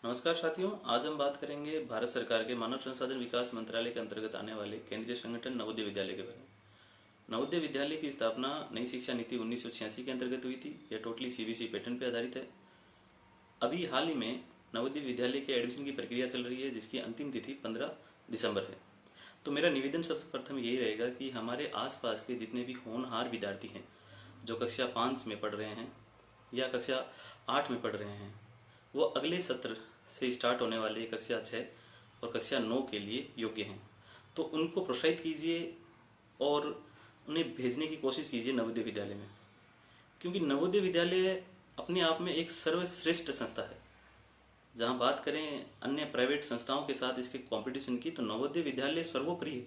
नमस्कार साथियों, आज हम बात करेंगे भारत सरकार के मानव संसाधन विकास मंत्रालय के अंतर्गत आने वाले केंद्रीय संगठन नवोदय विद्यालय के बारे में। नवोदय विद्यालय की स्थापना नई शिक्षा नीति 1986 के अंतर्गत हुई थी। यह टोटली सीबीएसई पैटर्न पर आधारित है। अभी हाल ही में नवोदय विद्यालय के एडमिशन की प्रक्रिया चल रही है, जिसकी अंतिम तिथि 15 दिसंबर है। तो मेरा निवेदन सबसे प्रथम यही रहेगा कि हमारे आसपास के जितने भी होनहार विद्यार्थी हैं जो कक्षा 5 में पढ़ रहे हैं या कक्षा 8 में पढ़ रहे हैं, वो अगले सत्र से स्टार्ट होने वाले कक्षा 6 और कक्षा 9 के लिए योग्य हैं। तो उनको प्रोत्साहित कीजिए और उन्हें भेजने की कोशिश कीजिए नवोदय विद्यालय में, क्योंकि नवोदय विद्यालय अपने आप में एक सर्वश्रेष्ठ संस्था है। जहां बात करें अन्य प्राइवेट संस्थाओं के साथ इसके कंपटीशन की, तो नवोदय विद्यालय सर्वोपरि है।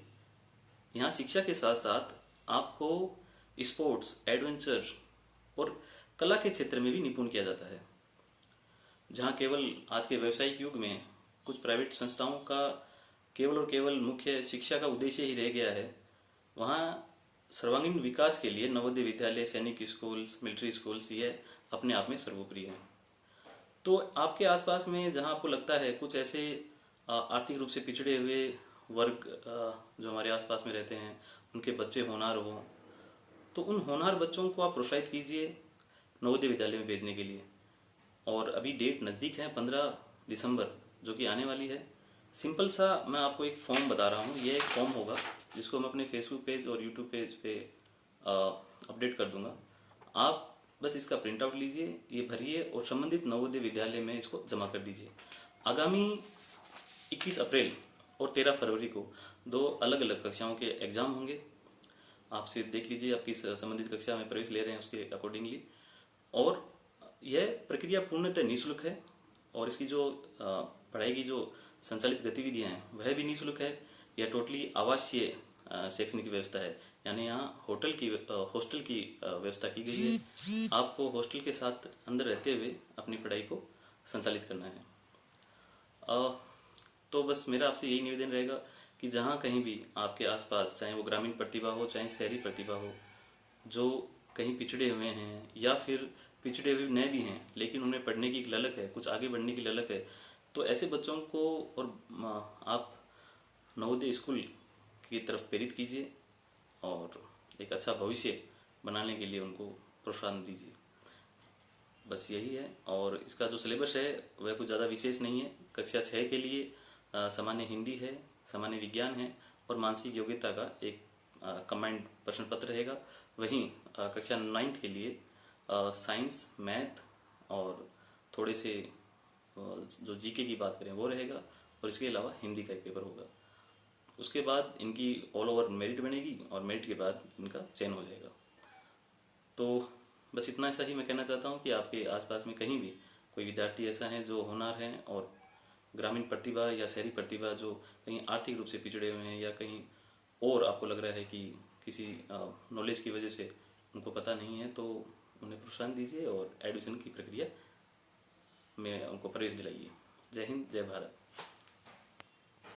यहाँ शिक्षा के साथ साथ आपको स्पोर्ट्स, एडवेंचर और कला के क्षेत्र में भी निपुण किया जाता है। जहाँ केवल आज के व्यावसायिक युग में कुछ प्राइवेट संस्थाओं का केवल और केवल मुख्य शिक्षा का उद्देश्य ही रह गया है, वहाँ सर्वांगीण विकास के लिए नवोदय विद्यालय, सैनिक स्कूल्स, मिलिट्री स्कूल्स, ये अपने आप में सर्वोपरि है। तो आपके आसपास में जहाँ आपको लगता है कुछ ऐसे आर्थिक रूप से पिछड़े हुए वर्ग जो हमारे आसपास में रहते हैं, उनके बच्चे होनहार हों, तो उन होनहार बच्चों को आप प्रोत्साहित कीजिए नवोदय विद्यालय में भेजने के लिए। और अभी डेट नज़दीक है 15 दिसंबर, जो कि आने वाली है। सिंपल सा मैं आपको एक फॉर्म बता रहा हूँ। ये एक फॉर्म होगा जिसको मैं अपने फेसबुक पेज और यूट्यूब पेज पे अपडेट कर दूंगा। आप बस इसका प्रिंट आउट लीजिए, ये भरिए और संबंधित नवोदय विद्यालय में इसको जमा कर दीजिए। आगामी 21 अप्रैल और 13 फरवरी को 2 अलग अलग कक्षाओं के एग्जाम होंगे। आप सिर्फ देख लीजिए आप किस संबंधित कक्षा में प्रवेश ले रहे हैं, उसके अकॉर्डिंगली। और यह प्रक्रिया पूर्णतः निःशुल्क है और इसकी जो पढ़ाई की जो संचालित गतिविधियां हैं वह भी निःशुल्क है। यह टोटली आवासीय शैक्षणिक व्यवस्था है, यानी यहाँ हॉस्टल की व्यवस्था की गई है। आपको हॉस्टल के साथ अंदर रहते हुए अपनी पढ़ाई को संचालित करना है। तो बस मेरा आपसे यही निवेदन रहेगा कि जहाँ कहीं भी आपके आसपास, चाहे वो ग्रामीण प्रतिभा हो चाहे शहरी प्रतिभा हो, जो कहीं पिछड़े हुए हैं या फिर पिछड़े हुए नए भी हैं लेकिन उन्हें पढ़ने की एक ललक है, कुछ आगे बढ़ने की ललक है, तो ऐसे बच्चों को और आप नवोदय स्कूल की तरफ प्रेरित कीजिए और एक अच्छा भविष्य बनाने के लिए उनको प्रोत्साहन दीजिए। बस यही है। और इसका जो सिलेबस है वह कुछ ज़्यादा विशेष नहीं है। कक्षा 6 के लिए सामान्य हिंदी है, सामान्य विज्ञान है और मानसिक योग्यता का एक कंबाइंड प्रश्न पत्र रहेगा। वहीं कक्षा 9 के लिए साइंस, मैथ और थोड़े से जो जीके की बात करें वो रहेगा और इसके अलावा हिंदी का एक पेपर होगा। उसके बाद इनकी ऑल ओवर मेरिट बनेगी और मेरिट के बाद इनका चयन हो जाएगा। तो बस इतना सा ही मैं कहना चाहता हूँ कि आपके आसपास में कहीं भी कोई विद्यार्थी ऐसा है जो होनहार हैं और ग्रामीण प्रतिभा या शहरी प्रतिभा जो कहीं आर्थिक रूप से पिछड़े हुए हैं या कहीं और आपको लग रहा है कि किसी नॉलेज की वजह से उनको पता नहीं है, तो उन्हें प्रोत्साहन दीजिए और एडमिशन की प्रक्रिया में उनको प्रवेश दिलाइए। जय हिंद, जय भारत।